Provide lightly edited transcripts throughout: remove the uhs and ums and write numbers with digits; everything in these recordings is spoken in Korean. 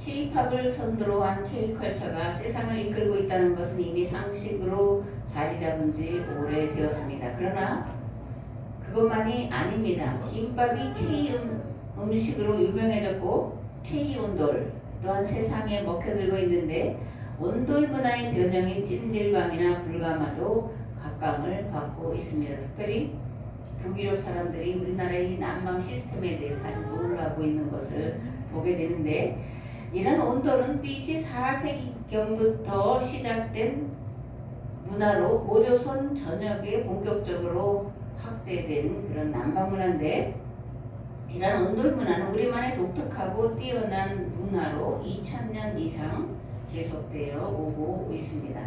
K-팝을 선두로 한 K-컬처가 세상을 이끌고 있다는 것은 이미 상식으로 자리 잡은 지 오래되었습니다. 그러나 그것만이 아닙니다. 김밥이 음식으로 유명해졌고 K-온돌 또한 세상에 먹혀들고 있는데 온돌 문화의 변형인 찜질방이나 불가마도 각광을 받고 있습니다. 특별히 북유럽 사람들이 우리나라의 난방 시스템에 대해서 아주 놀라고 있는 것을 보게 되는데, 이런 온돌은 BC 4세기경부터 시작된 문화로 고조선 전역에 본격적으로 확대된 그런 난방 문화인데, 이런 온돌 문화는 우리만의 독특하고 뛰어난 문화로 2000년 이상 계속되어 오고 있습니다.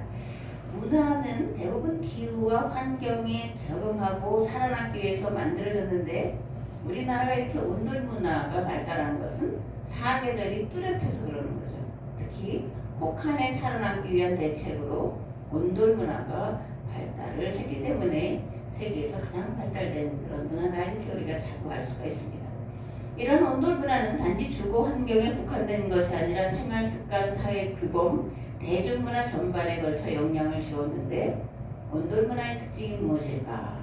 문화는 대부분 기후와 환경에 적응하고 살아남기 위해서 만들어졌는데, 우리나라가 이렇게 온돌 문화가 발달하는 것은 사계절이 뚜렷해서 그러는 거죠. 특히 혹한에 살아남기 위한 대책으로 온돌 문화가 발달을 했기 때문에 세계에서 가장 발달된 그런 문화다, 이렇게 우리가 자부할 수가 있습니다. 이런 온돌 문화는 단지 주거 환경에 국한된 것이 아니라 생활습관, 사회 규범, 대중문화 전반에 걸쳐 영향을 주었는데, 온돌 문화의 특징이 무엇일까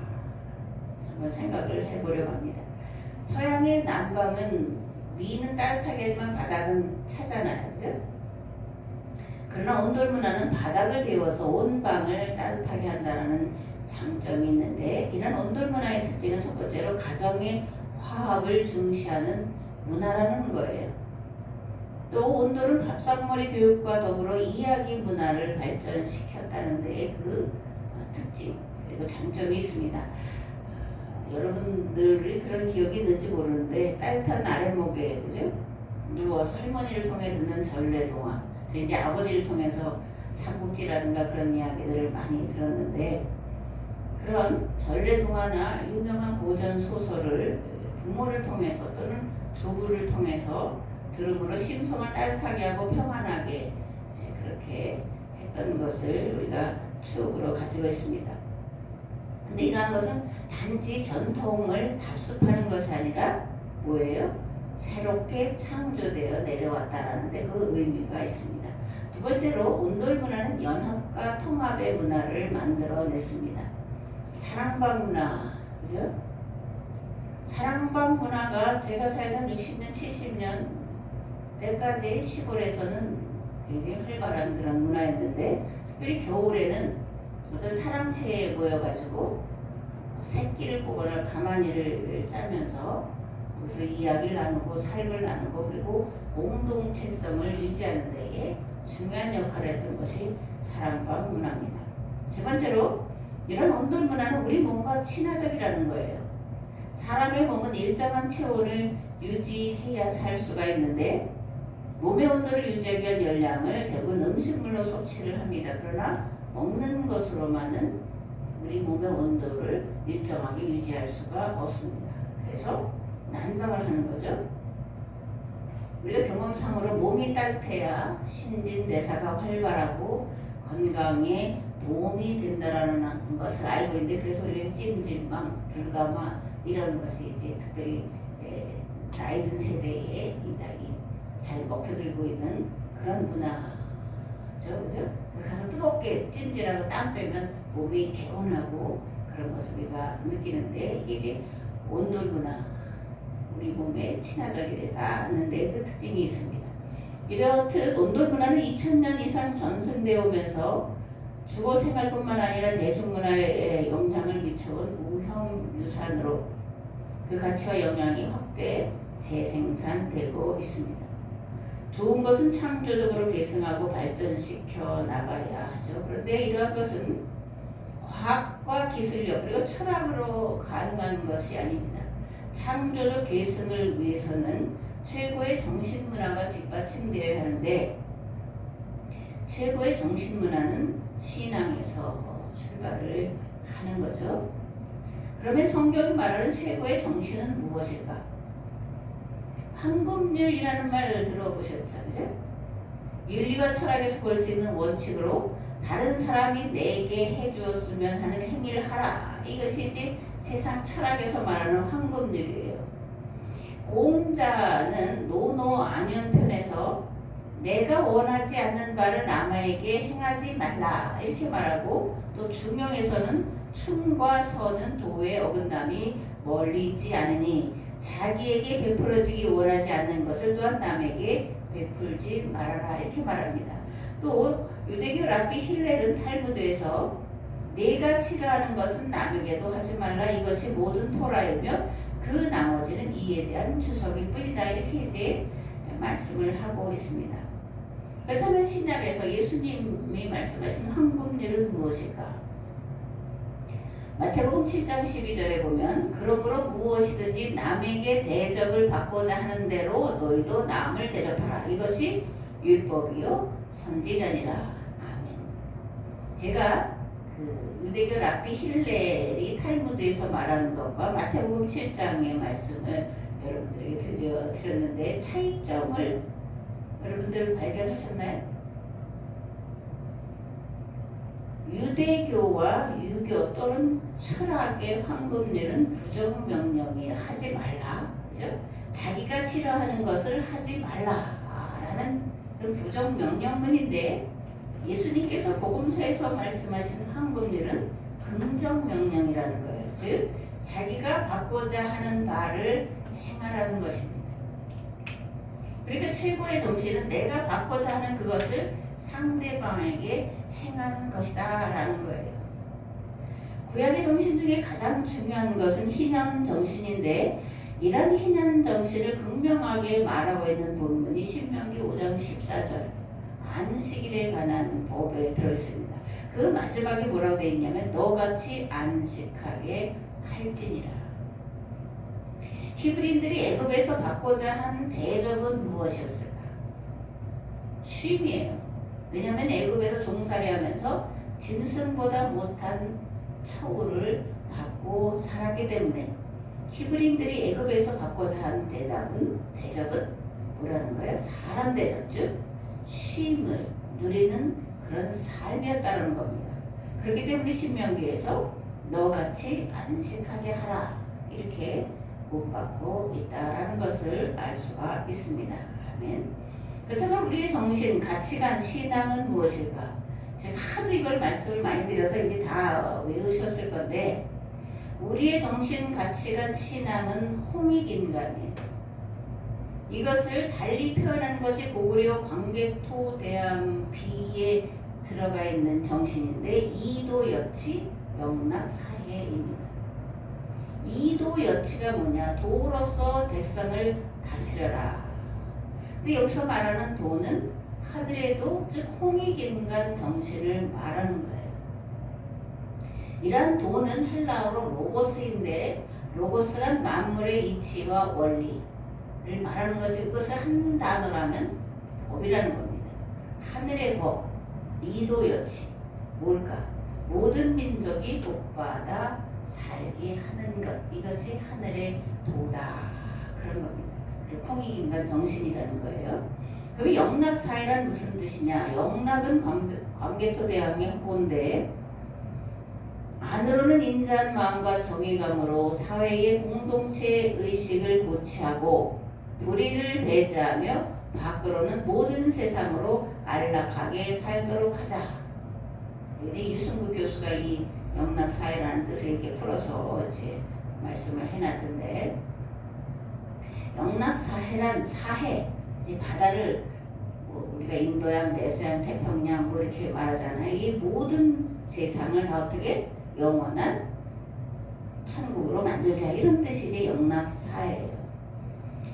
한번 생각을 해보려고 합니다. 서양의 난방은 위는 따뜻하게 하지만 바닥은 차잖아요, 그죠? 그러나 온돌 문화는 바닥을 데워서 온 방을 따뜻하게 한다는 장점이 있는데, 이런 온돌 문화의 특징은 첫 번째로 가정의 화합을 중시하는 문화라는 거예요. 또 온돌은 밥상머리 교육과 더불어 이야기 문화를 발전시켰다는 데에 그 특징 그리고 장점이 있습니다. 여러분들이 그런 기억이 있는지 모르는데, 따뜻한 아랫목에 그죠? 누워서 할머니를 통해 듣는 전래동화, 저 이제 아버지를 통해서 삼국지라든가 그런 이야기들을 많이 들었는데, 그런 전래동화나 유명한 고전 소설을 부모를 통해서 또는 조부를 통해서 들음으로 심성을 따뜻하게 하고 평안하게 그렇게 했던 것을 우리가 추억으로 가지고 있습니다. 근데 이러한 것은 단지 전통을 답습하는 것이 아니라 뭐예요? 새롭게 창조되어 내려왔다라는 데 그 의미가 있습니다. 두 번째로 온돌 문화는 연합과 통합의 문화를 만들어냈습니다. 사랑방 문화, 그죠? 사랑방 문화가 제가 살던 60년, 70년 때까지 시골에서는 굉장히 활발한 그런 문화였는데, 특별히 겨울에는 어떤 사랑채에 모여가지고 새끼를 보거나 가마니를 짜면서 거기서 이야기를 나누고 삶을 나누고 그리고 공동체성을 유지하는 데에 중요한 역할을 했던 것이 사랑방 문화입니다. 세 번째로, 이런 온돌 문화는 우리 몸과 친화적이라는 거예요. 사람의 몸은 일정한 체온을 유지해야 살 수가 있는데, 몸의 온도를 유지하기 위한 열량을 대부분 음식물로 섭취를 합니다. 그러나 먹는 것으로만은 우리 몸의 온도를 일정하게 유지할 수가 없습니다. 그래서 난방을 하는 거죠. 우리가 경험상으로 몸이 따뜻해야 신진대사가 활발하고 건강에 도움이 된다는 것을 알고 있는데, 그래서 우리가 찜질방, 불가마 이런 것이 이제 특별히 나이 든 세대에 굉장히 잘 먹혀들고 있는 그런 문화죠, 그죠? 그래서 가서 뜨겁게 찜질하고 땀 빼면 몸이 개운하고 그런 것을 우리가 느끼는데, 이게 이제 온돌 문화, 우리 몸에 친화적이라는 데 그 특징이 있습니다. 이렇듯 온돌 문화는 2000년 이상 전승되어 오면서 주거 생활뿐만 아니라 대중문화에 영향을 미쳐온 무형유산으로 그 가치와 영향이 확대 재생산되고 있습니다. 좋은 것은 창조적으로 계승하고 발전시켜 나가야 하죠. 그런데 이러한 것은 과학과 기술력 그리고 철학으로 가능한 것이 아닙니다. 창조적 계승을 위해서는 최고의 정신문화가 뒷받침되어야 하는데, 최고의 정신문화는 신앙에서 출발을 하는 거죠. 그러면 성경이 말하는 최고의 정신은 무엇일까? 황금률이라는 말을 들어보셨죠, 그죠? 윤리와 철학에서 볼 수 있는 원칙으로 다른 사람이 내게 해주었으면 하는 행위를 하라. 이것이 이제 세상 철학에서 말하는 황금률이에요. 공자는 노노안윤편에서 내가 원하지 않는 바를 남에게 행하지 말라 이렇게 말하고, 또 중용에서는 충과 선은 도의 어긋남이 멀리 있지 않으니 자기에게 베풀어지기 원하지 않는 것을 또한 남에게 베풀지 말아라 이렇게 말합니다. 또 유대교 랍비 힐렐은 탈무드에서 내가 싫어하는 것은 남에게도 하지 말라, 이것이 모든 토라이며 그 나머지는 이에 대한 주석일 뿐이다 이렇게 이제 말씀을 하고 있습니다. 그렇다면 신약에서 예수님이 말씀하신 황금률은 무엇일까? 마태복음 7장 12절에 보면 그러므로 무엇이든지 남에게 대접을 받고자 하는 대로 너희도 남을 대접하라, 이것이 율법이요 선지자니라. 아멘. 제가 그 유대교 랍비 힐렐이 탈무드에서 말하는 것과 마태복음 7장의 말씀을 여러분들에게 들려드렸는데 차이점을 여러분들 발견하셨나요? 유대교와 유교 또는 철학의 황금률은 부정명령이에요. 하지 말라. 그죠? 자기가 싫어하는 것을 하지 말라라는 그런 부정명령문인데, 예수님께서 복음서에서 말씀하신 황금률은 긍정명령이라는 거예요. 즉 자기가 받고자 하는 바를 행하라는 것입니다. 그러니까 최고의 정신은 내가 받고자 하는 그것을 상대방에게 행하는 것이다 라는 거예요. 구약의 정신 중에 가장 중요한 것은 희년 정신인데, 이런 희년 정신을 극명하게 말하고 있는 본문이 신명기 5장 14절 안식일에 관한 법에 들어있습니다. 그 마지막에 뭐라고 되어 있냐면 너같이 안식하게 할지니라. 히브리인들이 애굽에서 받고자 한 대접은 무엇이었을까? 쉼이에요. 왜냐하면 애굽에서 종살이 하면서 짐승보다 못한 처우를 받고 살았기 때문에 히브리인들이 애굽에서 받고자 한 대접은 뭐라는 거예요? 사람 대접, 즉 쉼을 누리는 그런 삶이었다는 겁니다. 그렇기 때문에 신명기에서 너같이 안식하게 하라 이렇게 못 받고 있다라는 것을 알 수가 있습니다. 아멘. 그렇다면 우리의 정신, 가치관, 신앙은 무엇일까? 제가 하도 이걸 말씀을 많이 드려서 이제 다 외우셨을 건데, 우리의 정신, 가치관, 신앙은 홍익인간이에요. 이것을 달리 표현하는 것이 고구려 광개토대왕비에 들어가 있는 정신인데 이도여치 영락사해입니다. 이도여치가 뭐냐? 도로서 백성을 다스려라. 근데 여기서 말하는 도는 하늘의 도, 즉 홍익인간 정신을 말하는 거예요. 이러한 도는 헬라어로 로고스인데, 로고스란 만물의 이치와 원리를 말하는 것이, 그것을 한 단어로 하면 법이라는 겁니다. 하늘의 법, 이도여치, 뭘까? 모든 민족이 복받아 살게 하는 것, 이것이 하늘의 도다 그런 겁니다. 그리고 홍익인간 정신이라는 거예요. 그럼 영락사회란 무슨 뜻이냐? 영락은 광개토대왕의 호인데, 안으로는 인자한 마음과 정의감으로 사회의 공동체 의식을 고취하고 불의를 배제하며 밖으로는 모든 세상으로 안락하게 살도록 하자. 이제 유승구 교수가 이 영락사회라는 뜻을 이렇게 풀어서 이제 말씀을 해놨던데, 영락사회란 사해, 이제 바다를 뭐 우리가 인도양, 내서양, 태평양 뭐 이렇게 말하잖아요. 이 모든 세상을 다 어떻게 영원한 천국으로 만들자, 이런 뜻이 이제 영락사회예요.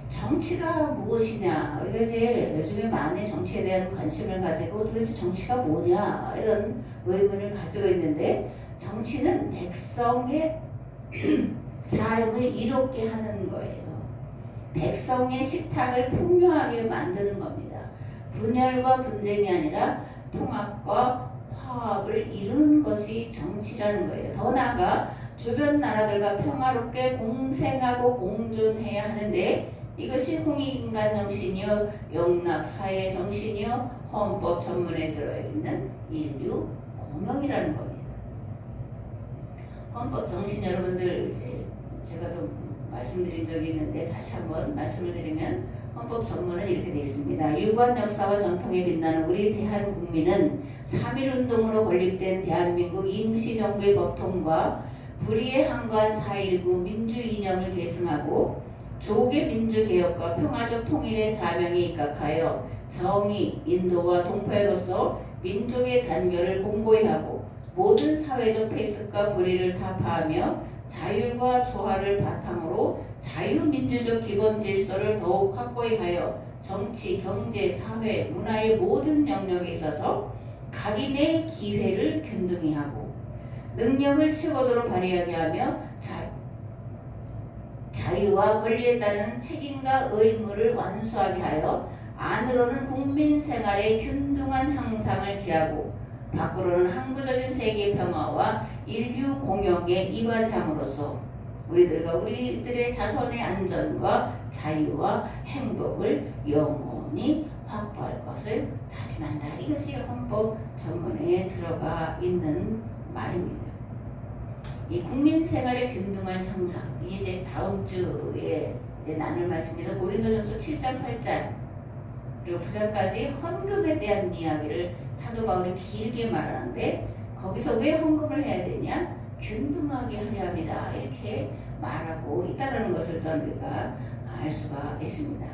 정치가 무엇이냐? 우리가 이제 요즘에 많이 정치에 대한 관심을 가지고 도대체 정치가 뭐냐 이런 의문을 가지고 있는데, 정치는 백성의 삶을 이롭게 하는 거예요. 백성의 식탁을 풍요하게 만드는 겁니다. 분열과 분쟁이 아니라 통합과 화합을 이루는 것이 정치라는 거예요. 더 나아가 주변 나라들과 평화롭게 공생하고 공존해야 하는데, 이것이 홍익인간 정신이요, 영락사회 정신이요, 헌법 전문에 들어있는 인류 공영이라는 겁니다. 헌법 정신, 여러분들 이제 제가 또 말씀드린 적이 있는데 다시 한번 말씀을 드리면, 헌법 전문은 이렇게 되어 있습니다. 유구한 역사와 전통에 빛나는 우리 대한국민은 3.1운동으로 건립된 대한민국 임시정부의 법통과 불의에 항거한 4.19 민주이념을 계승하고 조국의 민주개혁과 평화적 통일의 사명에 입각하여 정의, 인도와 동포로서 민족의 단결을 공고히 하고 모든 사회적 폐습과 불의를 타파하며 자율과 조화를 바탕으로 자유민주적 기본 질서를 더욱 확고히 하여 정치, 경제, 사회, 문화의 모든 영역에 있어서 각인의 기회를 균등히 하고 능력을 최고도로 발휘하게 하며 자유와 권리에 따르는 책임과 의무를 완수하게 하여 안으로는 국민 생활의 균등한 향상을 기하고 밖으로는 항구적인 세계 평화와 인류 공영에 이바지함으로써 우리들과 우리들의 자손의 안전과 자유와 행복을 영원히 확보할 것을 다짐한다. 이것이 헌법 전문에 들어가 있는 말입니다. 이 국민 생활의 균등한 향상, 이게 이제 다음 주에 이제 나눌 말씀입니다. 고린도전서 7장 8장 그리고 9장까지 헌금에 대한 이야기를 사도 바울이 길게 말하는데 거기서 왜 헌금을 해야 되냐? 균등하게 하려 합니다. 이렇게 말하고 있다는 것을 또 우리가 알 수가 있습니다.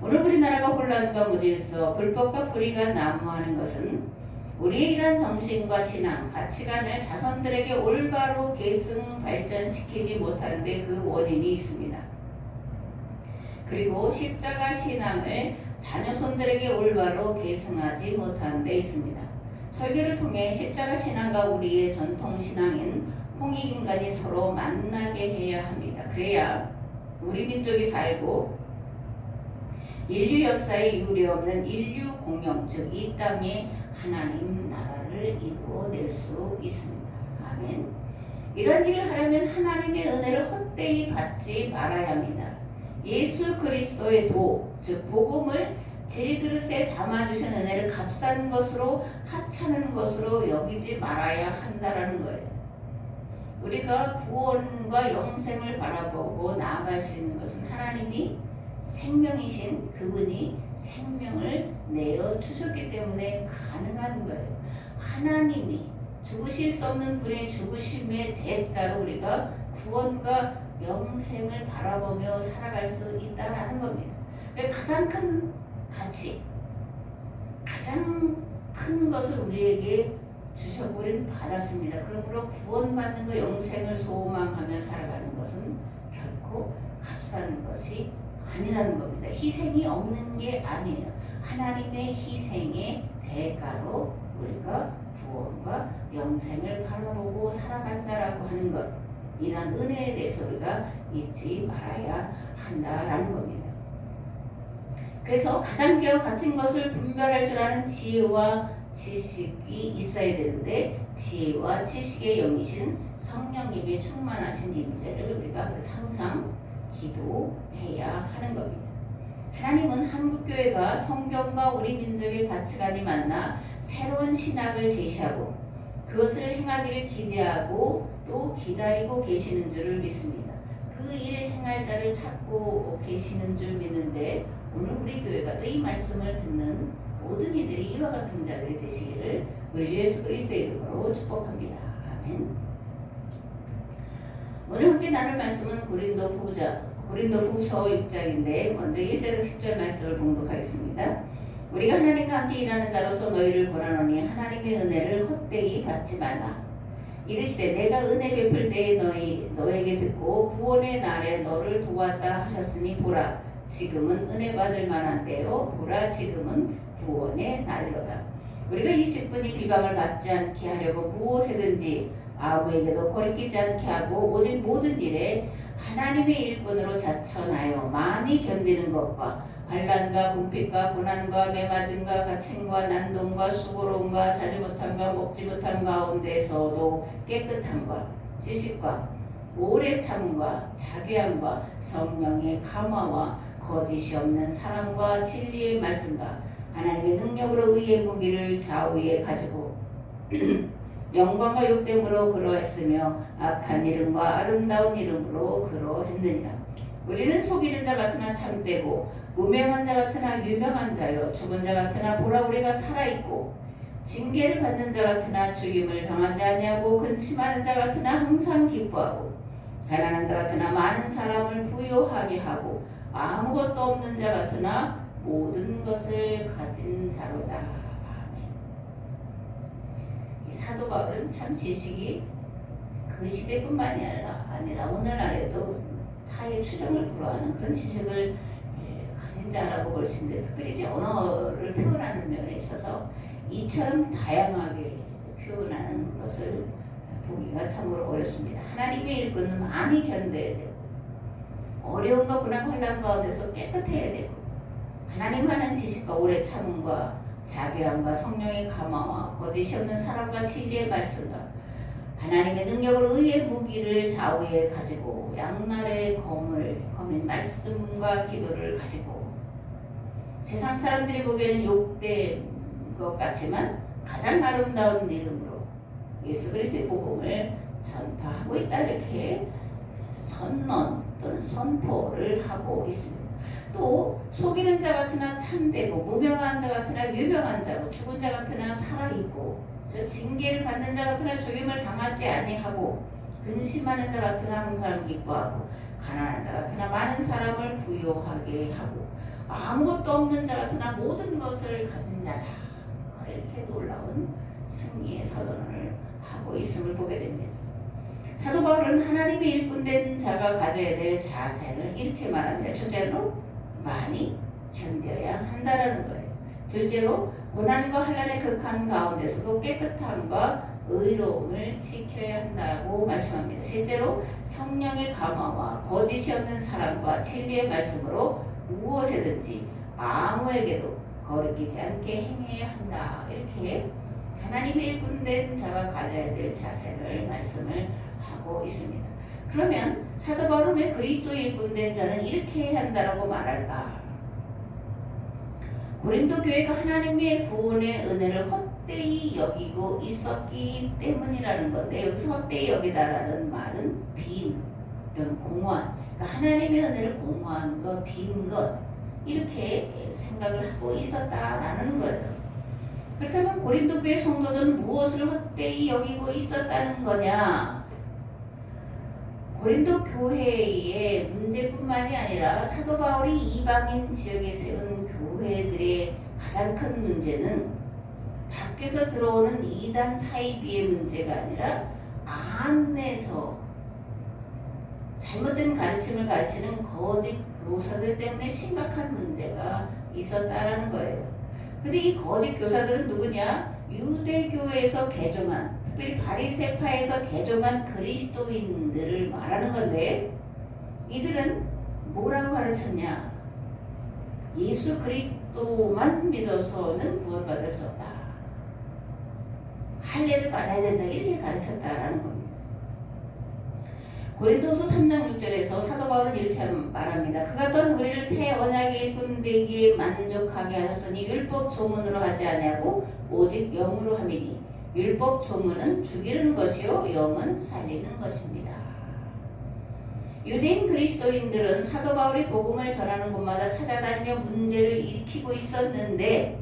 오늘 우리나라가 혼란과 무질서, 불법과 불의가 난무하는 것은 우리의 이러한 정신과 신앙, 가치관을 자손들에게 올바로 계승 발전시키지 못하는데 그 원인이 있습니다. 그리고 십자가 신앙을 자녀손들에게 올바로 계승하지 못하는 데 있습니다. 설교를 통해 십자가 신앙과 우리의 전통 신앙인 홍익인간이 서로 만나게 해야 합니다. 그래야 우리 민족이 살고 인류 역사에 유례없는 인류 공영, 즉 이 땅에 하나님 나라를 이루어낼 수 있습니다. 아멘. 이런 일을 하려면 하나님의 은혜를 헛되이 받지 말아야 합니다. 예수 그리스도의 도, 즉 복음을 질그릇에 담아주신 은혜를 값싼 것으로 하찮은 것으로 여기지 말아야 한다라는 거예요. 우리가 구원과 영생을 바라보고 나아갈 수 있는 것은 하나님이 생명이신 그분이 생명을 내어 주셨기 때문에 가능한 거예요. 하나님이 죽으실 수 없는 분의 죽으심의 대가로 우리가 구원과 영생을 바라보며 살아갈 수 있다라는 겁니다. 가장 큰 가치, 가장 큰 것을 우리에게 주셨고 우리는 받았습니다. 그러므로 구원받는 것, 영생을 소망하며 살아가는 것은 결코 값싼 것이 아니라는 겁니다. 희생이 없는 게 아니에요. 하나님의 희생의 대가로 우리가 구원과 영생을 바라보고 살아간다라고 하는 것, 이러한 은혜에 대해서 우리가 잊지 말아야 한다라는 겁니다. 그래서 가장 깨어 갇힌 것을 분별할 줄 아는 지혜와 지식이 있어야 되는데 지혜와 지식의 영이신 성령님의 충만하신 임재를 우리가 항상 기도해야 하는 겁니다. 하나님은 한국교회가 성경과 우리 민족의 가치관이 만나 새로운 신학을 제시하고 그것을 행하기를 기대하고 또 기다리고 계시는 줄을 믿습니다. 그 일 행할 자를 찾고 계시는 줄 믿는데 오늘 우리 교회가 또 이 말씀을 듣는 모든 이들이 이와 같은 자들이 되시기를 우리 주 예수 그리스도의 이름으로 축복합니다. 아멘. 오늘 함께 나눌 말씀은 고린도후서 6장인데 먼저 1절에서 10절 말씀을 봉독하겠습니다. 우리가 하나님과 함께 일하는 자로서 너희를 권하노니 하나님의 은혜를 헛되이 받지 말라. 이르시되 내가 은혜 베풀 때에 너에게 듣고 구원의 날에 너를 도왔다 하셨으니 보라 지금은 은혜 받을 만한 때요 보라 지금은 구원의 날이로다. 우리가 이 직분이 비방을 받지 않게 하려고 무엇이든지 아무에게도 거리끼지 않게 하고 오직 모든 일에 하나님의 일꾼으로 자천하여 많이 견디는 것과 환난과 궁핍과 고난과 매맞음과 갇힘과 난동과 수고로움과 자지 못함과 먹지 못함 가운데서도 깨끗함과 지식과 오래 참음과 자비함과 성령의 감화와 거짓이 없는 사랑과 진리의 말씀과 하나님의 능력으로 의의 무기를 좌우에 가지고 영광과 욕됨으로 그러했으며 악한 이름과 아름다운 이름으로 그러했느니라. 우리는 속이는 자 같으나 참되고 무명한 자 같으나 유명한 자요 죽은 자 같으나 보라 우리가 살아있고 징계를 받는 자 같으나 죽임을 당하지 아니하고 근심하는 자 같으나 항상 기뻐하고 가난한 자 같으나 많은 사람을 부요하게 하고 아무것도 없는 자 같으나 모든 것을 가진 자로다. 아멘. 이 사도 바울은 참 지식이 그 시대뿐만이 아니라 오늘날에도 타의 추령을 불허하는 그런 지식을 가진 자라고 볼 수 있는데, 특별히 이제 언어를 표현하는 면에 있어서 이처럼 다양하게 표현하는 것을 보기가 참으로 어렵습니다. 하나님의 일꾼은 많이 견뎌야 되고 어려움과 고난 환난 가운데서 깨끗해야 되고 하나님 하는 지식과 오래 참음과 자비함과 성령의 감화와 거짓이 없는 사랑과 진리의 말씀과 하나님의 능력으로 의의 무기를 좌우에 가지고 양날의 검인 말씀과 기도를 가지고 세상 사람들이 보기에는 욕된 것 같지만 가장 아름다운 이름으로 예수 그리스도의 복음을 전파하고 있다, 이렇게 선언 또는 선포를 하고 있습니다. 또 속이는 자 같으나 참되고 무명한 자 같으나 유명한 자고 죽은 자 같으나 살아있고 징계를 받는 자 같으나 죽임을 당하지 아니하고 근심하는 자 같으나 항상 기뻐하고 가난한 자 같으나 많은 사람을 부요하게 하고 아무것도 없는 자 같으나 모든 것을 가진 자다, 이렇게 놀라운 승리의 선언을 하고 있음을 보게 됩니다. 사도 바울은 하나님의 일꾼된 자가 가져야 될 자세를 이렇게 말합니다. 첫째로 많이 견뎌야 한다라는 거예요. 둘째로 고난과 환난의 극한 가운데서도 깨끗함과 의로움을 지켜야 한다고 말씀합니다. 셋째로 성령의 감화와 거짓이 없는 사랑과 진리의 말씀으로 무엇에든지 아무에게도 거리끼지 않게 행해야 한다, 이렇게 하나님의 일꾼된 자가 가져야 될 자세를 말씀을 하고 있습니다. 그러면 사도 바울은 왜 그리스도의 일꾼된 자는 이렇게 해야 한다라고 말할까? 고린도 교회가 하나님의 구원의 은혜를 헛되이 여기고 있었기 때문이라는 건데, 여기서 헛되이 여기다라는 말은 빈, 이런 공허한, 그러니까 하나님의 은혜를 공허한 것, 빈 것, 이렇게 생각을 하고 있었다라는 거예요. 그렇다면 고린도 교회 성도들은 무엇을 헛되이 여기고 있었다는 거냐? 고린도 교회의 문제뿐만이 아니라 사도 바울이 이방인 지역에 세운 교회들의 가장 큰 문제는 밖에서 들어오는 이단 사이비의 문제가 아니라 안에서 잘못된 가르침을 가르치는 거짓 교사들 때문에 심각한 문제가 있었다라는 거예요. 근데 이 거짓 교사들은 누구냐? 유대교에서 개종한, 특별히 바리새파에서 개종한 그리스도인들을 말하는 건데, 이들은 뭐라고 가르쳤냐? 예수 그리스도만 믿어서는 구원받을 수 없다, 할례를 받아야 된다, 이렇게 가르쳤다라는 겁니다. 고린도서 3장 6절에서 사도 바울은 이렇게 말합니다. 그가 또한 우리를 새 언약의 일꾼 되기에 만족하게 하셨으니 율법 조문으로 하지 아니하고 오직 영으로 함이니 율법 조문은 죽이는 것이요 영은 살리는 것입니다. 유대인 그리스도인들은 사도 바울이 복음을 전하는 곳마다 찾아다니며 문제를 일으키고 있었는데,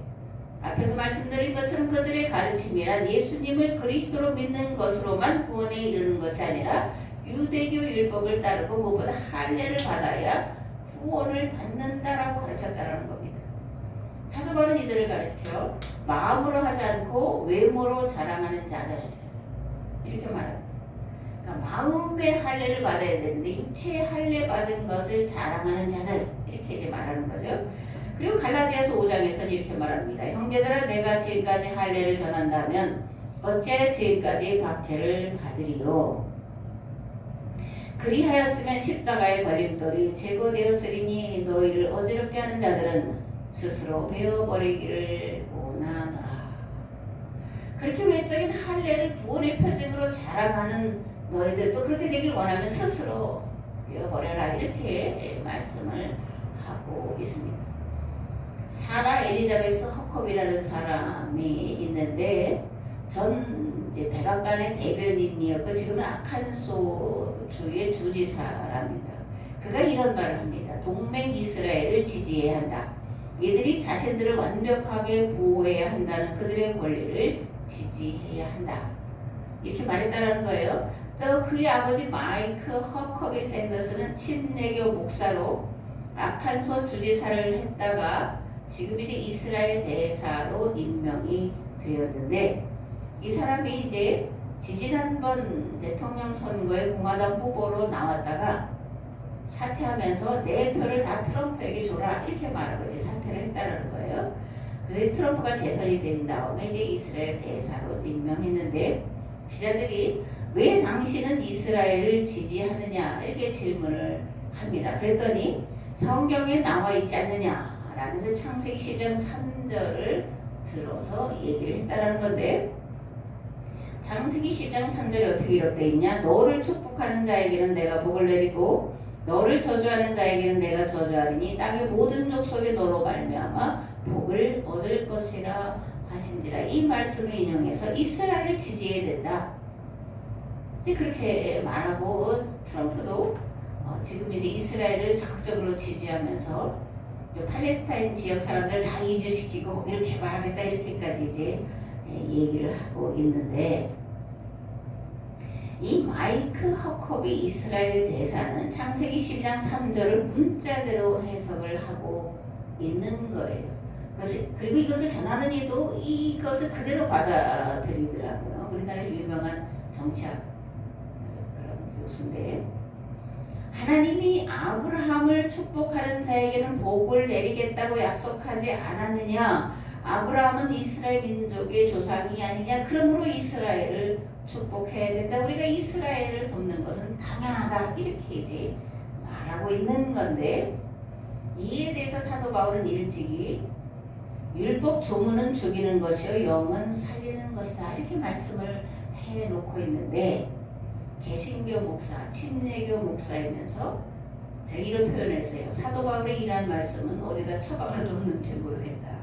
앞에서 말씀드린 것처럼 그들의 가르침이란 예수님을 그리스도로 믿는 것으로만 구원에 이르는 것이 아니라 유대교 율법을 따르고 무엇보다 할례를 받아야 구원을 받는다라고 가르쳤다라는 겁니다. 사도 바울은 이들을 가르쳐 마음으로 하지 않고 외모로 자랑하는 자들, 이렇게 말합니다. 그러니까 마음의 할례를 받아야 되는데 육체의 할례 받은 것을 자랑하는 자들, 이렇게 이제 말하는 거죠. 그리고 갈라디아서 5장에서는 이렇게 말합니다. 형제들아, 내가 지금까지 할례를 전한다면 어찌하여 지금까지 박해를 받으리요? 그리하였으면 십자가의 걸림돌이 제거되었으리니 너희를 어지럽게 하는 자들은 스스로 베어버리기를 원하노라. 그렇게 외적인 할례를 구원의 표징으로 자랑하는 너희들도 그렇게 되길 원하면 스스로 베어버려라, 이렇게 말씀을 하고 있습니다. 사라 엘리자베스 허컵이라는 사람이 있는데 전 이제 백악관의 대변인이었고 지금은 아칸소 주의 주지사랍니다. 그가 이런 말을 합니다. 동맹 이스라엘을 지지해야 한다. 이들이 자신들을 완벽하게 보호해야 한다는 그들의 권리를 지지해야 한다. 이렇게 말했다는 거예요. 또 그의 아버지 마이크 허커비 샌더스는 침례교 목사로 아칸소 주지사를 했다가 지금 이제 이스라엘 대사로 임명이 되었는데, 이 사람이 이제 지지난번 대통령 선거에 공화당 후보로 나왔다가 사퇴하면서 내 표를 다 트럼프에게 줘라 이렇게 말하고 이제 사퇴를 했다는 거예요. 그래서 트럼프가 재선이 된 다음에 이제 이스라엘 대사로 임명했는데, 기자들이 왜 당신은 이스라엘을 지지하느냐 이렇게 질문을 합니다. 그랬더니 성경에 나와 있지 않느냐 라면서 창세기 10장 3절을 들어서 얘기를 했다라는 건데, 창세기 10장 3절에 어떻게 기록되어 있냐? 너를 축복하는 자에게는 내가 복을 내리고 너를 저주하는 자에게는 내가 저주하리니 땅의 모든 족속에 너로 말미암아 복을 얻을 것이라 하신지라. 이 말씀을 인용해서 이스라엘을 지지해야 된다. 이제 그렇게 말하고 트럼프도 지금 이제 이스라엘을 적극적으로 지지하면서 팔레스타인 지역 사람들 다 이주시키고 이렇게 말하겠다 이렇게까지 이제 얘기를 하고 있는데, 이 마이크 허커비 이스라엘 대사는 창세기 10장 3절을 문자대로 해석을 하고 있는 거예요. 그리고 이것을 전하는 이도 이것을 그대로 받아들이더라고요. 우리나라에서 유명한 정치학 그런 교수인데, 하나님이 아브라함을 축복하는 자에게는 복을 내리겠다고 약속하지 않았느냐? 아브라함은 이스라엘 민족의 조상이 아니냐? 그러므로 이스라엘을 축복해야 된다. 우리가 이스라엘을 돕는 것은 당연하다. 이렇게 이제 말하고 있는 건데, 이에 대해서 사도 바울은 일찍이 율법 조문은 죽이는 것이요 영은 살리는 것이다 이렇게 말씀을 해놓고 있는데, 개신교 목사, 침례교 목사이면서 제가 이런 표현을 했어요. 사도 바울의 이러한 말씀은 어디다 처박아두었는지 모르겠다.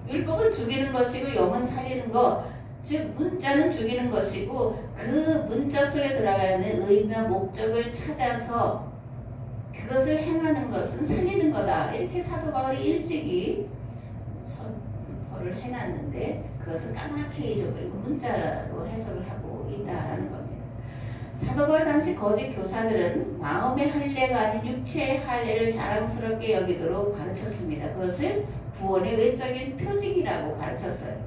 율법은 죽이는 것이고 영은 살리는 것, 즉 문자는 죽이는 것이고 그 문자 속에 들어가 있는 의미와 목적을 찾아서 그것을 행하는 것은 살리는 거다. 이렇게 사도 바울이 일찍이 선포를 해놨는데 그것을 까맣게 잊어버리고 문자로 해석을 하고 있다라는 겁니다. 사도 바울 당시 거짓 교사들은 마음의 할례가 아닌 육체의 할례를 자랑스럽게 여기도록 가르쳤습니다. 그것을 구원의 외적인 표징이라고 가르쳤어요.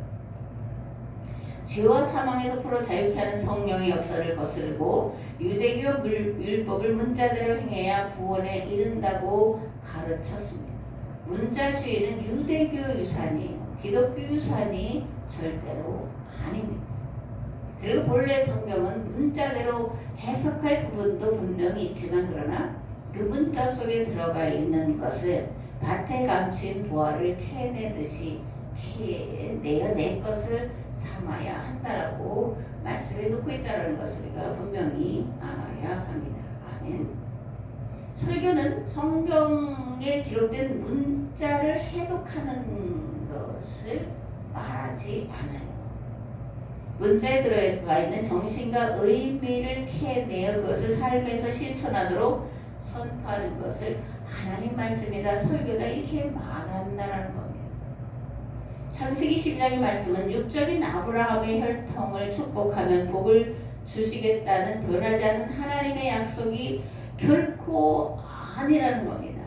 죄와 사망에서 풀어 자유케 하는 성령의 역사를 거스르고 유대교 율법을 문자대로 행해야 구원에 이른다고 가르쳤습니다. 문자주의는 유대교 유산이에요. 기독교 유산이 절대로 아닙니다. 그리고 본래 성경은 문자대로 해석할 부분도 분명히 있지만, 그러나 그 문자 속에 들어가 있는 것을 밭에 감춘 보화를 캐내듯이 캐내어 내 것을 삼아야 한다라고 말씀해 놓고 있다는 것을 우리가 분명히 알아야 합니다. 아멘. 설교는 성경에 기록된 문자를 해독하는 것을 말하지 않아요. 문자에 들어가 있는 정신과 의미를 캐내어 그것을 삶에서 실천하도록 선포하는 것을 하나님 말씀이다, 설교다 이렇게 말한다는 겁니다. 창세기 10장의 말씀은 육적인 아브라함의 혈통을 축복하면 복을 주시겠다는 변하지 않는 하나님의 약속이 결코 아니라는 겁니다.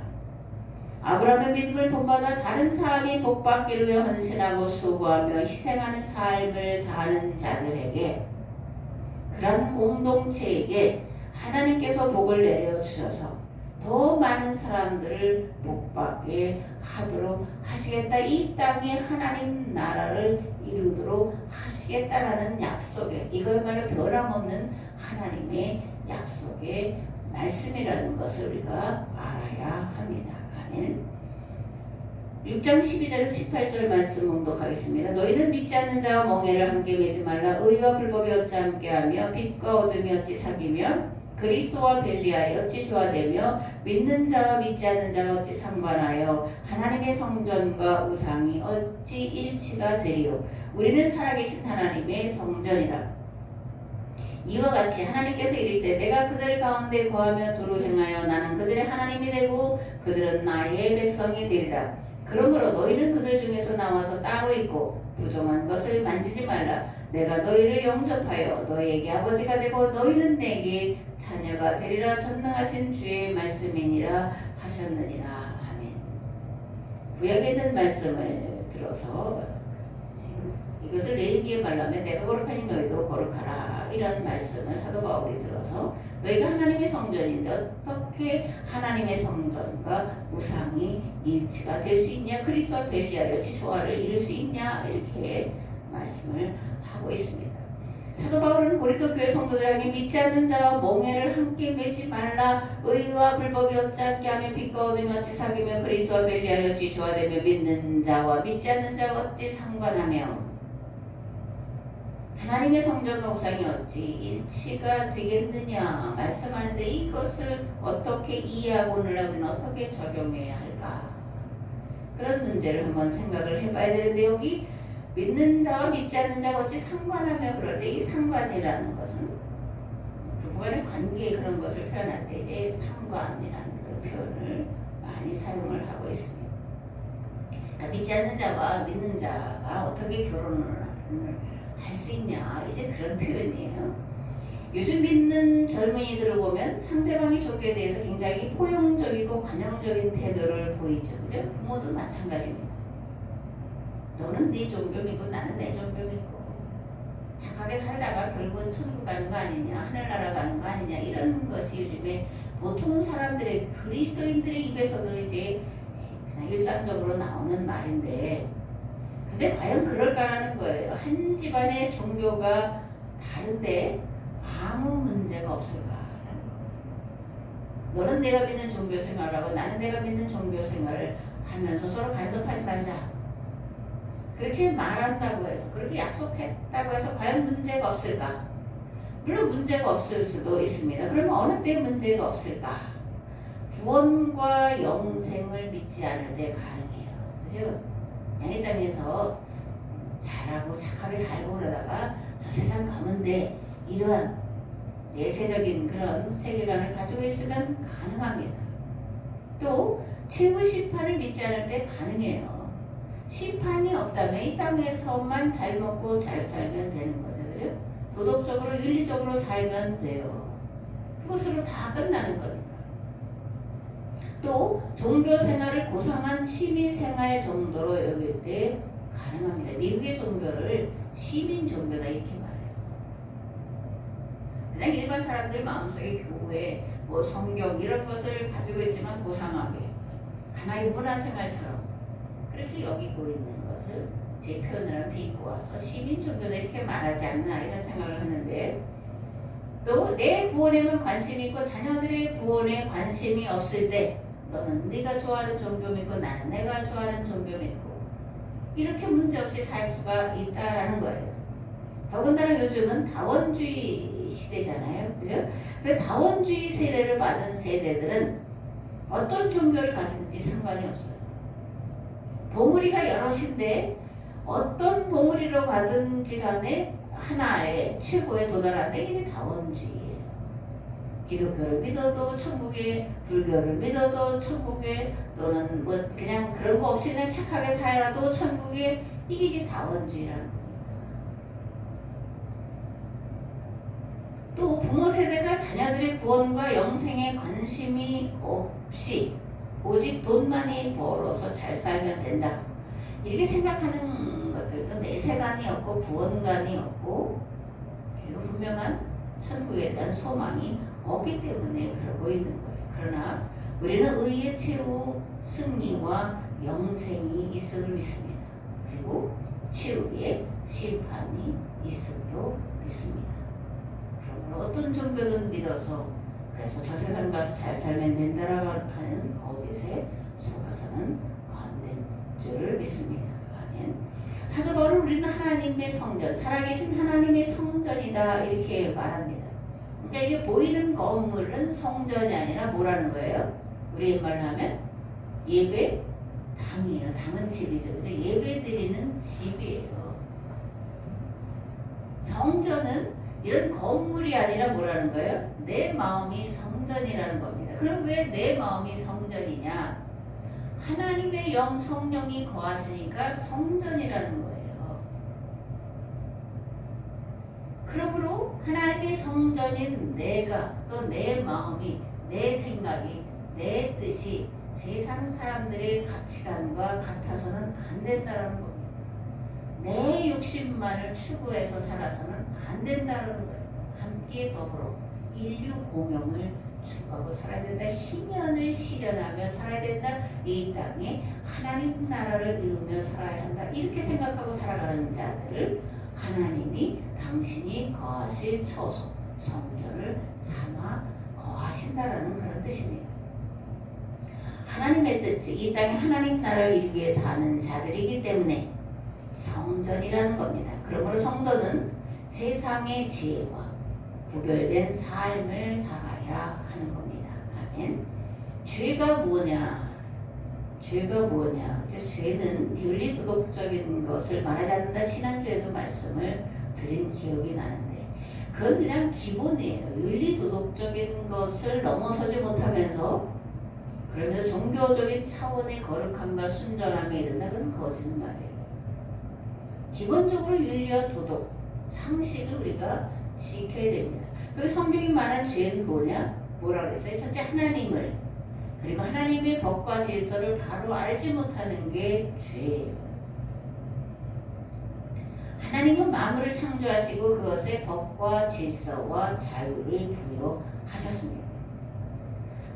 아브라함의 믿음을 본받아 다른 사람이 복받기를 위해 헌신하고 수고하며 희생하는 삶을 사는 자들에게, 그런 공동체에게 하나님께서 복을 내려주셔서 더 많은 사람들을 복받게 하도록 하시겠다. 이 땅에 하나님 나라를 이루도록 하시겠다라는 약속에, 이거야말로 변함없는 하나님의 약속의 말씀이라는 것을 우리가 알아야 합니다. 6장 12절에서 18절 말씀 봉독하겠습니다. 너희는 믿지 않는 자와 멍에를 함께 매지 말라. 의와 불법이 어찌 함께하며 빛과 어둠이 어찌 사귀며 그리스도와 벨리알이 어찌 조화되며 믿는 자와 믿지 않는 자가 어찌 상관하여 하나님의 성전과 우상이 어찌 일치가 되리요. 우리는 살아계신 하나님의 성전이라. 이와 같이 하나님께서 이르시되 내가 그들 가운데 거하며 두루 행하여 나는 그들의 하나님이 되고 그들은 나의 백성이 되리라. 그러므로 너희는 그들 중에서 나와서 따로 있고 부정한 것을 만지지 말라. 내가 너희를 영접하여 너희에게 아버지가 되고 너희는 내게 자녀가 되리라. 전능하신 주의 말씀이니라 하셨느니라. 아멘. 구약에 있는 말씀을 들어서 이것을 레위기에 말로 하면 내가 거룩하니 너희도 거룩하라, 이런 말씀을 사도 바울이 들어서 너희가 하나님의 성전인데 어떻게 하나님의 성전과 우상이 일치가 될 수 있냐, 그리스도와 벨리알같이 조화를 이룰 수 있냐, 이렇게 말씀을 하고 있습니다. 사도 바울은 고린도 교회 성도들에게 믿지 않는 자와 몽해를 함께 매지 말라. 의와 불법이 어찌하게 하며 빛과 어둠이 어찌 사귀며 그리스도와 벨리알이 어찌 조화되며 믿는 자와 믿지 않는 자가 어찌 상관하며 하나님의 성전과 우상이 어찌 일치가 되겠느냐 말씀하는데, 이것을 어떻게 이해하고 오늘날 우리는 어떻게 적용해야 할까, 그런 문제를 한번 생각을 해봐야 되는데, 여기 믿는 자와 믿지 않는 자가 어찌 상관하며 그럴 때 이 상관이라는 것은 부부간의 관계, 그런 것을 표현할 때 이제 상관이라는 그런 표현을 많이 사용을 하고 있습니다. 그러니까 믿지 않는 자와 믿는 자가 어떻게 결혼을 할 수 있냐, 이제 그런 표현이에요. 요즘 믿는 젊은이들을 보면 상대방의 종교에 대해서 굉장히 포용적이고 관용적인 태도를 보이죠. 그죠? 부모도 마찬가지입니다. 너는 네 종교 믿고 나는 내 종교 믿고 착하게 살다가 결국은 천국 가는 거 아니냐, 하늘나라 가는 거 아니냐, 이런 것이 요즘에 보통 사람들의, 그리스도인들의 입에서도 이제 그냥 일상적으로 나오는 말인데, 근데 과연 그럴까라는 거예요. 한 집안의 종교가 다른데 아무 문제가 없을까라는 거예요. 너는 내가 믿는 종교 생활하고 나는 내가 믿는 종교 생활을 하면서 서로 간섭하지 말자, 그렇게 말한다고 해서, 그렇게 약속했다고 해서 과연 문제가 없을까? 물론 문제가 없을 수도 있습니다. 그러면 어느 때 문제가 없을까? 구원과 영생을 믿지 않을 때 가능해요. 그죠? 이 땅에서 잘하고 착하게 살고 그러다가 저 세상 가면 돼, 이러한 내세적인 그런 세계관을 가지고 있으면 가능합니다. 또 최후 심판을 믿지 않을 때 가능해요. 심판이 없다면 이 땅에서만 잘 먹고 잘 살면 되는 거죠. 그죠? 도덕적으로 윤리적으로 살면 돼요. 그것으로 다 끝나는 거니까. 또 종교 생활을 고상한 취미 생활 정도로 여길 때 가능합니다. 미국의 종교를 시민 종교다 이렇게 말해요. 그냥 일반 사람들 마음속에 교회, 뭐 성경 이런 것을 가지고 있지만 고상하게 하나의 문화생활처럼 그렇게 여기고 있는 것을 제 표현을 비꼬아서 시민 종교다 이렇게 말하지 않나, 이런 생각을 하는데, 또 내 구원에만 관심이 있고 자녀들의 구원에 관심이 없을 때 너는 네가 좋아하는 종교 믿고 나는 내가 좋아하는 종교 믿고 이렇게 문제없이 살 수가 있다라는 거예요. 더군다나 요즘은 다원주의 시대잖아요. 그죠? 그래서 다원주의 세례를 받은 세대들은 어떤 종교를 가지는지 상관이 없어요. 봉우리가 여럿인데 어떤 봉우리로 가든지 간에 하나의 최고에 도달한데 이게 다원주의예요. 기독교를 믿어도 천국에, 불교를 믿어도 천국에, 또는 뭐 그냥 그런 거 없이 그냥 착하게 살아도 천국에, 이게 이제 다원주의라는 겁니다. 또 부모 세대가 자녀들의 구원과 영생에 관심이 없이 오직 돈만이 벌어서 잘 살면 된다, 이렇게 생각하는 것들도 내세관이 없고 구원관이 없고 그리고 분명한 천국에 대한 소망이 없기 때문에 그러고 있는 거예요. 그러나 우리는 의의 최후 승리와 영생이 있음을 믿습니다. 그리고 최후의 심판이 있음도 믿습니다. 그러므로 어떤 종교든 믿어서 그래서 저 세상 가서 잘 살면 된다라고 하는 거짓에 속아서는 안 된 줄을 믿습니다. 아멘. 사도 바울은 우리는 하나님의 성전, 살아계신 하나님의 성전이다 이렇게 말합니다. 그러니까 이게 보이는 건물은 성전이 아니라 뭐라는 거예요? 우리 말로 하면 예배 당이에요. 당은 집이죠. 그죠? 예배 드리는 집이에요. 성전은 이런 건물이 아니라 뭐라는 거예요? 내 마음이 성전이라는 겁니다. 그럼 왜 내 마음이 성전이냐? 하나님의 영 성령이 거하시니까 성전이라는 거예요. 그러므로 하나님의 성전인 내가 또 내 마음이 내 생각이 내 뜻이 세상 사람들의 가치관과 같아서는 안 된다는 겁니다. 내 욕심만을 추구해서 살아서는 안 된다는 거예요. 함께 더불어 인류 공영을 추구하고 살아야 된다. 희년을 실현하며 살아야 된다. 이 땅에 하나님 나라를 이루며 살아야 한다. 이렇게 생각하고 살아가는 자들을 하나님이 당신이 거하실 처소 성전을 삼아 거하신다라는 그런 뜻입니다. 하나님의 뜻, 즉 이 땅에 하나님 나라를 이루기 위해서 사는 자들이기 때문에 성전이라는 겁니다. 그러므로 성도는 세상의 지혜와 구별된 삶을 살아야 하는 겁니다. 아멘. 죄가 뭐냐? 죄가 뭐냐? 죄는 윤리도덕적인 것을 말하지 않는다. 지난주에도 말씀을 드린 기억이 나는데 그건 그냥 기본이에요. 윤리도덕적인 것을 넘어서지 못하면서 그러면서 종교적인 차원의 거룩함과 순전함에 이른다. 그건 거짓말이에요. 기본적으로 윤리와 도덕, 상식을 우리가 지켜야 됩니다. 그래서 성경이 말한 죄는 뭐냐? 뭐라 그랬어요? 첫째 하나님을 그리고 하나님의 법과 질서를 바로 알지 못하는 게 죄예요. 하나님은 만물을 창조하시고 그것에 법과 질서와 자유를 부여하셨습니다.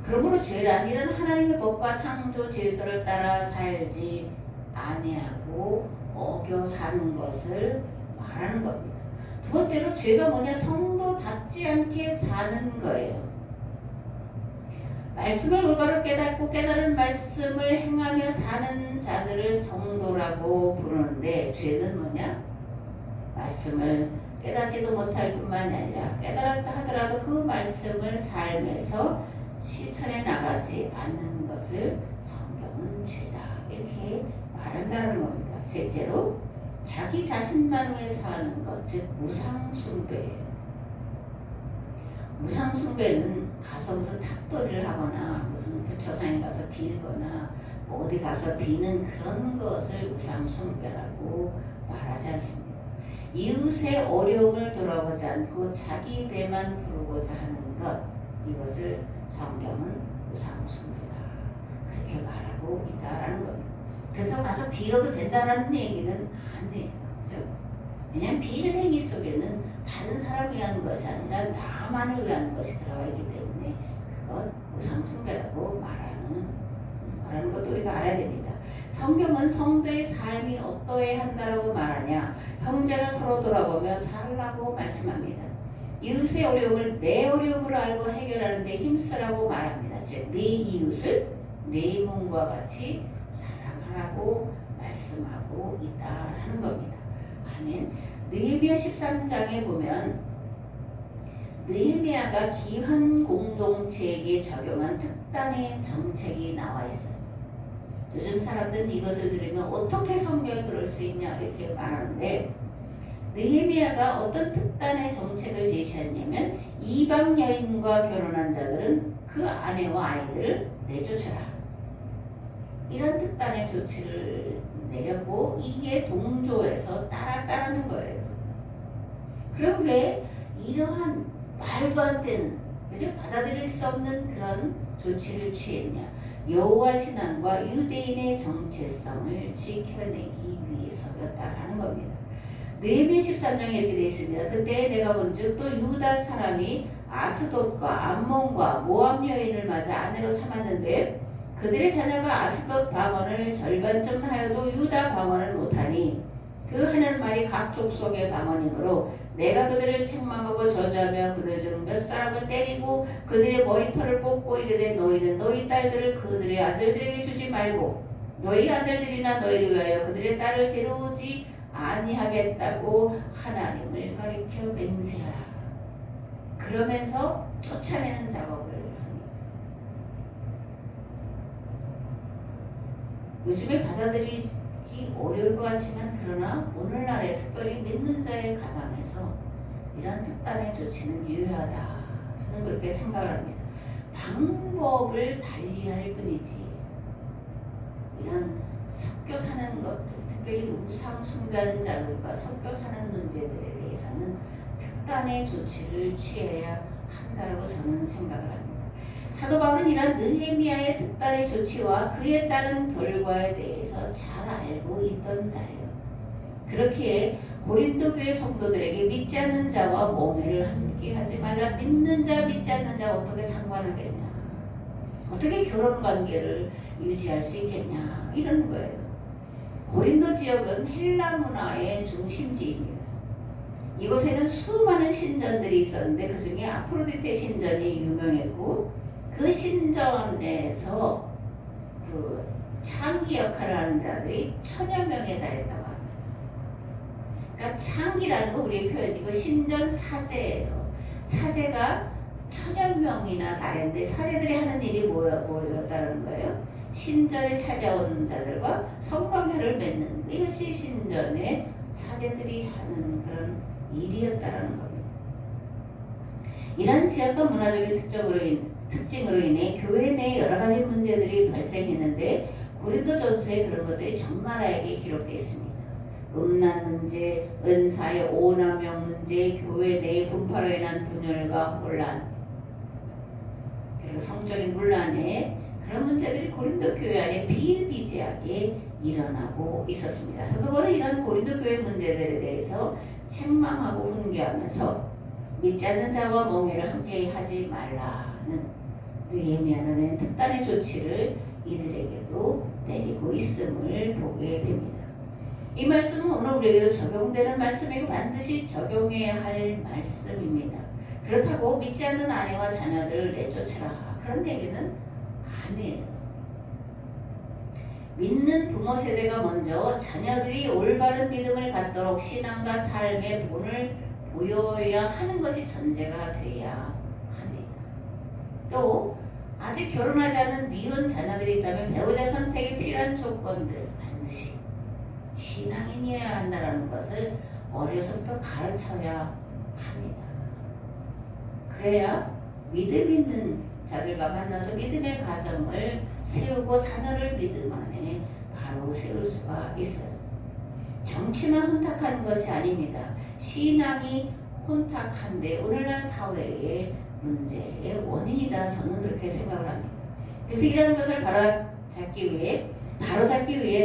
그러므로 죄란 이런 하나님의 법과 창조 질서를 따라 살지 아니하고 어겨 사는 것을 말하는 겁니다. 두 번째로 죄가 뭐냐? 성도답지 않게 사는 거예요. 말씀을 올바로 깨닫고 깨달은 말씀을 행하며 사는 자들을 성도라고 부르는데 죄는 뭐냐? 말씀을 깨닫지도 못할 뿐만이 아니라 깨달았다 하더라도 그 말씀을 삶에서 실천해 나가지 않는 것을 성경은 죄다 이렇게 말한다는 겁니다. 셋째로 자기 자신만 위해 사는 것, 즉 우상숭배예요. 우상숭배는 가서 무슨 탑돌이를 하거나 무슨 부처상에 가서 빌거나 뭐 어디 가서 비는 그런 것을 우상숭배라고 말하지 않습니다. 이웃의 어려움을 돌아보지 않고 자기 배만 부르고자 하는 것, 이것을 성경은 우상숭배다 그렇게 말하고 있다라는 겁니다. 그렇다고 가서 빌어도 된다라는 얘기는 아니에요. 왜냐하면 비는 행위 속에는 다른 사람을 위한 것이 아니라 나만을 위한 것이 들어가 있기 때문에 그것 우상숭배라고 말하는 거라는 것도 우리가 알아야 됩니다. 성경은 성도의 삶이 어떠해야 한다라고 말하냐? 형제가 서로 돌아보며 살라고 말씀합니다. 이웃의 어려움을 내 어려움으로 알고 해결하는 데 힘쓰라고 말합니다. 즉, 네 이웃을 내 몸과 같이 사랑하라고 말씀하고 있다라는 겁니다. 아멘. 느헤미야 13장에 보면 느헤미야가 기한 공동체에게 적용한 특단의 정책이 나와 있어요. 요즘 사람들은 이것을 들으면 어떻게 성경이 그럴 수 있냐 이렇게 말하는데 느헤미야가 어떤 특단의 정책을 제시했냐면 이방 여인과 결혼한 자들은 그 아내와 아이들을 내쫓아라. 이런 특단의 조치를 내렸고 이게 동조해서 따랐다는 거예요. 그럼 왜 이러한 말도 안 되는 그죠? 받아들일 수 없는 그런 조치를 취했냐? 여호와 신앙과 유대인의 정체성을 지켜내기 위해서였다라는 겁니다. 느헤미야 13장에 이렇게 되어 있습니다. 그때 내가 본즉 또 유다 사람이 아스돗과 암몬과 모압 여인을 맞아 아내로 삼았는데 그들의 자녀가 아스돗 방언을 절반쯤 하여도 유다 방언을 못하니 그 하는 말이 각 족속의 방언이므로 내가 그들을 책망하고 저주하며 그들 중 몇 사람을 때리고 그들의 머리털을 뽑고 이르되 너희는 너희 딸들을 그들의 아들들에게 주지 말고 너희 아들들이나 너희를 위하여 그들의 딸을 데려오지 아니하겠다고 하나님을 가리켜 맹세하라. 그러면서 쫓아내는 작업을 합니다. 요즘에 받아들이기 어려울 것 같지만 그러나 오늘날에 특별히 믿는 자의 가정에서 이런 특단의 조치는 유효하다. 저는 그렇게 생각을 합니다. 방법을 달리할 뿐이지 이런 섞여 사는 것들, 특별히 우상 숭배하는 자들과 섞여 사는 문제들에 대해서는 특단의 조치를 취해야 한다라고 저는 생각을 합니다. 사도 바울은 이런 느헤미야의 특단의 조치와 그에 따른 결과에 대해서 잘 알고 있던 자예요. 그렇기에 고린도 교회 성도들에게 믿지 않는 자와 멍해를 함께 하지 말라. 믿는 자 믿지 않는 자 어떻게 상관하겠냐, 어떻게 결혼 관계를 유지할 수 있겠냐, 이런 거예요. 고린도 지역은 헬라 문화의 중심지입니다. 이곳에는 수많은 신전들이 있었는데 그 중에 아프로디테 신전이 유명했고 그 신전에서 그 창기 역할을 하는 자들이 1000여 명에 달했다고 합니다. 그러니까 창기라는 거 우리의 표현이고 신전 사제예요. 사제가 1000여 명이나 달했는데 사제들이 하는 일이 뭐였다는 거예요? 신전에 찾아온 자들과 성관계를 맺는, 이것이 신전의 사제들이 하는 그런 일이었다라는 겁니다. 이런 지역과 문화적인 특징으로 인해 교회 내에 여러 가지 문제들이 발생했는데 고린도전서에 그런 것들이 적나라하게 기록되어 있습니다. 음란 문제, 은사의 오남용 문제, 교회 내의 분파로 인한 분열과 혼란, 그리고 성적인 문란에 그런 문제들이 고린도 교회 안에 비일비재하게 일어나고 있었습니다. 사도 바울은 이런 고린도 교회 문제들에 대해서 책망하고 훈계하면서 믿지 않는 자와 멍해를 함께 하지 말라는 느헤미야는 특단의 조치를 이들에게도 내리고 있음을 보게 됩니다. 이 말씀은 오늘 우리에게도 적용되는 말씀이고 반드시 적용해야 할 말씀입니다. 그렇다고 믿지 않는 아내와 자녀들을 내쫓으라, 그런 얘기는 아니에요. 믿는 부모 세대가 먼저 자녀들이 올바른 믿음을 갖도록 신앙과 삶의 본을 보여야 하는 것이 전제가 돼야 합니다. 또 아직 결혼하지 않은 미혼 자녀들이 있다면 배우자 선택에 필요한 조건들 반드시 신앙인이어야 한다는 것을 어려서부터 가르쳐야 합니다. 그래야 믿음 있는 자들과 만나서 믿음의 가정을 세우고 자녀를 믿음 안에 바로 세울 수가 있어요. 정치만 혼탁한 것이 아닙니다. 신앙이 혼탁한데 오늘날 사회의 문제의 원인이다, 저는 그렇게 생각을 합니다. 그래서 이런 것을 바로잡기 위해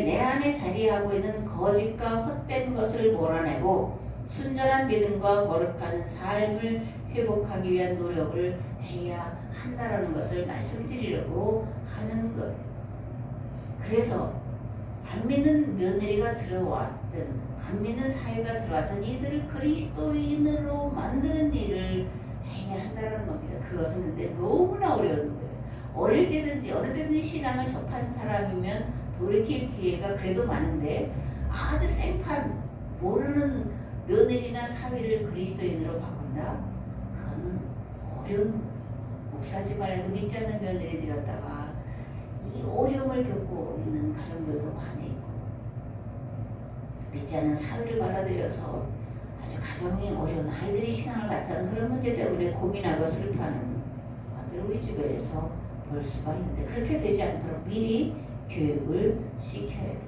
내 안에 자리하고 있는 거짓과 헛된 것을 몰아내고 순전한 믿음과 거룩한 삶을 회복하기 위한 노력을 해야 한다는 것을 말씀드리려고 하는 거예요. 그래서 안 믿는 며느리가 들어왔든 안 믿는 사회가 들어왔든 이들을 그리스도인으로 만드는 일을 해야 한다는 겁니다. 그것은 근데 너무나 어려운 거예요. 어릴 때든지 어느 때든지 신앙을 접한 사람이면 돌이킬 기회가 그래도 많은데 아주 생판 모르는 며느리나 사위를 그리스도인으로 바꾼다? 그거는 어려운 거예요. 목사 집안에도 믿지 않는 며느리들이었다가 이 어려움을 겪고 있는 가정들도 많이 있고 믿지 않는 사위를 받아들여서 아주 가정이 어려운 아이들이 신앙을 갖지 않은 그런 문제 때문에 고민하고 슬퍼하는 것들을 우리 주변에서 볼 수가 있는데 그렇게 되지 않도록 미리 교육을 시켜야 돼.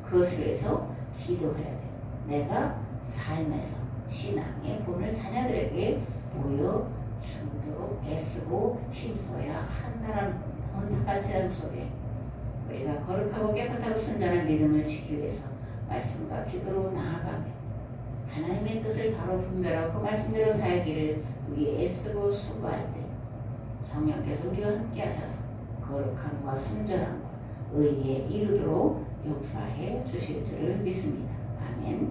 그것을 위해서 기도해야 돼. 내가 삶에서 신앙의 본을 자녀들에게 보여주도록 애쓰고 힘써야 한다라는 겁니다. 혼탁한 세상 속에 우리가 거룩하고 깨끗하고 순전한 믿음을 지키기 위해서 말씀과 기도로 나아가며 하나님의 뜻을 바로 분별하고 그 말씀대로 살기를 위해 애쓰고 수고할 때 성령께서 우리와 함께 하셔서 거룩함과 순전함과 의에 이르도록 역사해 주실 줄을 믿습니다. 아멘.